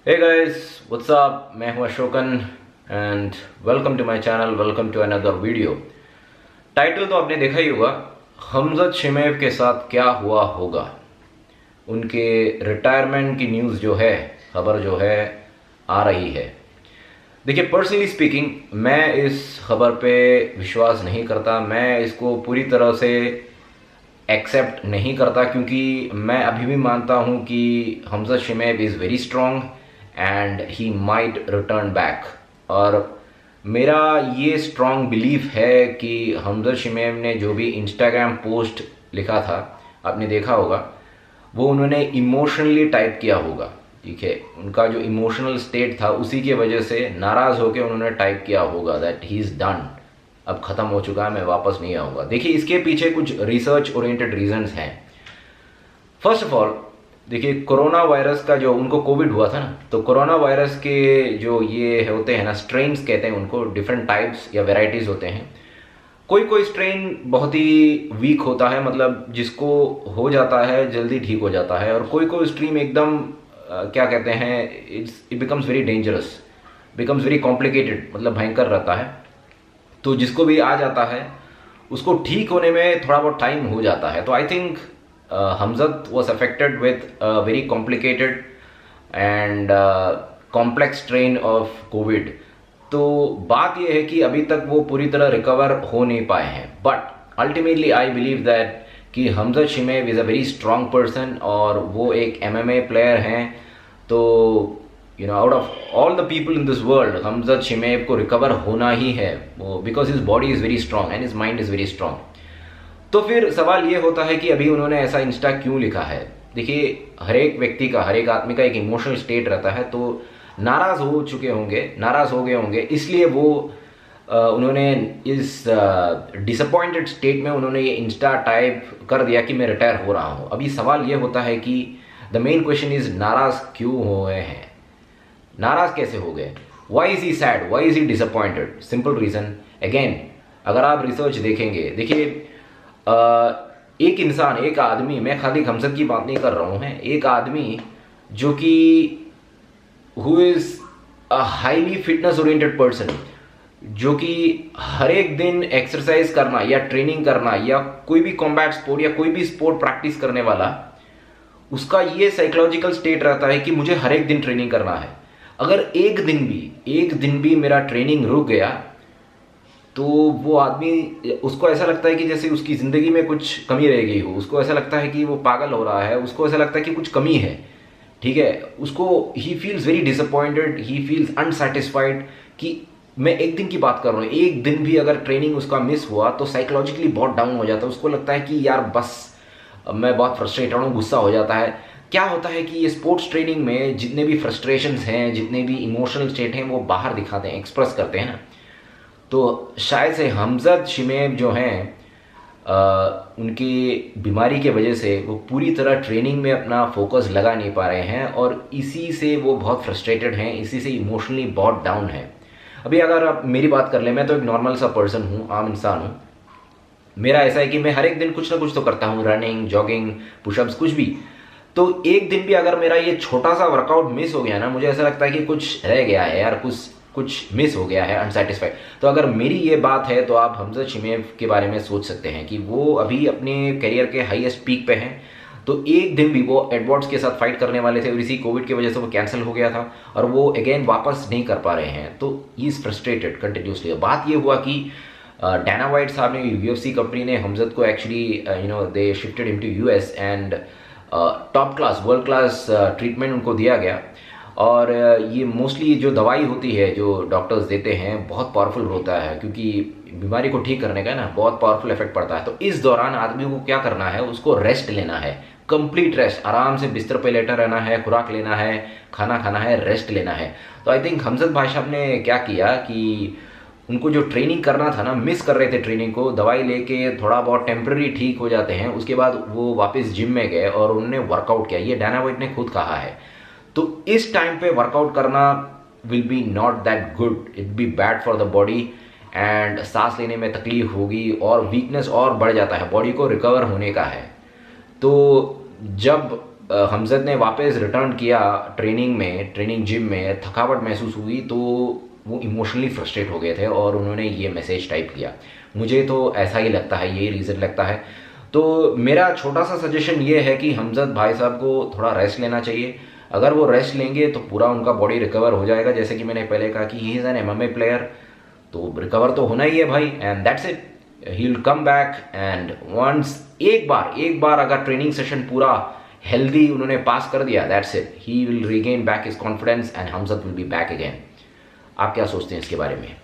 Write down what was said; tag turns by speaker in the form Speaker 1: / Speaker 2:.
Speaker 1: Hey guys, what's up? मैं हूं Ashokan and welcome to my channel, welcome to another video. Title तो आपने देखा ही होगा, हमजद शिमेव के साथ क्या हुआ होगा। उनके रिटायरमेंट की न्यूज़ जो है, खबर जो है आ रही है। देखिए, पर्सनली स्पीकिंग मैं इस खबर पे विश्वास नहीं करता, मैं इसको पूरी तरह से एक्सेप्ट नहीं करता, क्योंकि मैं अभी भी मानता हूँ कि Hamzat Chimaev is very strong and he might return back. और मेरा ये स्ट्रॉन्ग बिलीफ है कि हमजद शिमेव ने जो भी इंस्टाग्राम पोस्ट लिखा था, आपने देखा होगा, वो उन्होंने इमोशनली टाइप किया होगा। ठीक है, उनका जो इमोशनल स्टेट था उसी की वजह से नाराज़ होकर उन्होंने टाइप किया होगा दैट ही इज़ डन, अब ख़त्म हो चुका है, मैं वापस नहीं आऊँगा। देखिए, इसके पीछे कुछ रिसर्च ओरिएंटेड रीजंस हैं। फर्स्ट ऑफ ऑल, देखिए, कोरोना वायरस का जो उनको कोविड हुआ था ना, तो कोरोना वायरस के जो ये होते हैं ना, स्ट्रेन्स कहते हैं उनको, डिफरेंट टाइप्स या वेराइटीज़ होते हैं। कोई कोई स्ट्रेन बहुत ही वीक होता है, मतलब जिसको हो जाता है जल्दी ठीक हो जाता है, और कोई कोई स्ट्रीम एकदम क्या कहते हैं, it becomes very dangerous, becomes very complicated, मतलब भयंकर रहता है। तो जिसको भी आ जाता है उसको ठीक होने में थोड़ा बहुत टाइम हो जाता है। तो I think हमजद was affected with very complicated and complex strain of Covid. तो बात यह है कि अभी तक वो पूरी तरह रिकवर हो नहीं पाए हैं, but ultimately I believe that कि Hamzat Chimaev is a very strong person, और वो एक MMA प्लेयर हैं। तो out of all the people in this world, Hamzat Chimaev को रिकवर होना ही है, वो because his body is very strong and his mind is very strong. तो फिर सवाल ये होता है कि अभी उन्होंने ऐसा इंस्टा क्यों लिखा है। देखिए, हर एक व्यक्ति का, हर एक आदमी का एक इमोशनल स्टेट रहता है, तो नाराज़ हो चुके होंगे, नाराज़ हो गए होंगे, इसलिए वो उन्होंने इस डिसअपॉइंटेड स्टेट में उन्होंने ये इंस्टा टाइप कर दिया कि मैं रिटायर हो रहा हूँ। अभी सवाल ये होता है कि द मेन क्वेश्चन इज़, नाराज़ क्यों हुए हैं, नाराज़ कैसे हो गए, why is he sad, why is he disappointed. Simple reason, again अगर आप रिसर्च देखेंगे, देखिए, एक इंसान, एक आदमी, मैं खाली हमजद की बात नहीं कर रहा हूँ, है एक आदमी जो कि who is a highly fitness oriented person, जो कि हर एक दिन एक्सरसाइज करना या ट्रेनिंग करना या कोई भी कॉम्बैट स्पोर्ट या कोई भी स्पोर्ट प्रैक्टिस करने वाला, उसका ये साइकोलॉजिकल स्टेट रहता है कि मुझे हर एक दिन ट्रेनिंग करना है। अगर एक दिन भी मेरा ट्रेनिंग रुक गया तो वो आदमी, उसको ऐसा लगता है कि जैसे उसकी ज़िंदगी में कुछ कमी रह गई हो, उसको ऐसा लगता है कि वो पागल हो रहा है, उसको ऐसा लगता है कि कुछ कमी है। ठीक है, उसको he feels very disappointed, he feels unsatisfied. कि मैं एक दिन की बात कर रहा हूँ, एक दिन भी अगर ट्रेनिंग उसका मिस हुआ तो साइकोलॉजिकली बहुत डाउन हो जाता है। उसको लगता है कि यार बस, मैं बहुत फ्रस्ट्रेटेड हूँ, गुस्सा हो जाता है। क्या होता है कि ये स्पोर्ट्स ट्रेनिंग में जितने भी फ्रस्ट्रेशंस हैं, जितने भी इमोशनल स्टेट हैं, वो बाहर दिखाते हैं, एक्सप्रेस करते हैं ना। तो शायद से हमजद शिमेव जो हैं, उनकी बीमारी के वजह से वो पूरी तरह ट्रेनिंग में अपना फोकस लगा नहीं पा रहे हैं, और इसी से वो बहुत फ्रस्ट्रेटेड हैं, इसी से इमोशनली बहुत डाउन है। अभी अगर आप मेरी बात कर लें, मैं तो एक नॉर्मल सा पर्सन हूँ, आम इंसान हूँ। मेरा ऐसा है कि मैं हर एक दिन कुछ ना कुछ तो करता हूँ, रनिंग, जॉगिंग, पुशअप्स, कुछ भी। तो एक दिन भी अगर मेरा ये छोटा सा वर्कआउट मिस हो गया ना, मुझे ऐसा लगता है कि कुछ रह गया है यार, कुछ कुछ मिस हो गया है, अनसेटिस्फाइड। तो अगर मेरी ये बात है, तो आप हमजद शिमेव के बारे में सोच सकते हैं कि वो अभी अपने करियर के हाईएस्ट पीक पे हैं। तो एक दिन भी वो एडवर्ड्स के साथ फाइट करने वाले थे, और इसी कोविड की वजह से वो कैंसिल हो गया था, और वो अगेन वापस नहीं कर पा रहे हैं। तो ही इज़ फ्रस्ट्रेटेड कंटिन्यूसली। बात ये हुआ कि डायना वाइट साहब ने, UFC कंपनी ने हमजद को actually they shifted into US, and top class, world class treatment उनको दिया गया। और ये मोस्टली जो दवाई होती है जो डॉक्टर्स देते हैं, बहुत पावरफुल होता है, क्योंकि बीमारी को ठीक करने का ना बहुत पावरफुल इफेक्ट पड़ता है। तो इस दौरान आदमी को क्या करना है, उसको रेस्ट लेना है, कंप्लीट रेस्ट, आराम से बिस्तर पे लेटा रहना है, खुराक लेना है, खाना खाना है, रेस्ट लेना है। तो आई थिंक हमजद भाई साहब ने क्या किया कि उनको जो ट्रेनिंग करना था ना, मिस कर रहे थे ट्रेनिंग को, दवाई लेके थोड़ा बहुत टेम्प्रेरी ठीक हो जाते हैं, उसके बाद वो वापस जिम में गए और उन्होंने वर्कआउट किया। ये डायना वाइट ने खुद कहा है। तो इस टाइम पे वर्कआउट करना will be not that good, it be bad for the body, and सांस लेने में तकलीफ होगी और वीकनेस और बढ़ जाता है, बॉडी को रिकवर होने का है। तो जब हमजद ने वापस रिटर्न किया ट्रेनिंग जिम में, थकावट महसूस हुई तो वो इमोशनली फ्रस्ट्रेट हो गए थे और उन्होंने ये मैसेज टाइप किया। मुझे तो ऐसा ही लगता है, यही रीज़न लगता है। तो मेरा छोटा सा सजेशन ये है कि हमजद भाई साहब को थोड़ा रेस्ट लेना चाहिए। अगर वो रेस्ट लेंगे तो पूरा उनका बॉडी रिकवर हो जाएगा। जैसे कि मैंने पहले कहा कि he is an MMA player, तो रिकवर तो होना ही है भाई, and that's it. He will come back and once एक बार अगर ट्रेनिंग सेशन पूरा हेल्दी उन्होंने पास कर दिया, that's it, he will regain back his confidence and हमजद will be back again. आप क्या सोचते हैं इसके बारे में?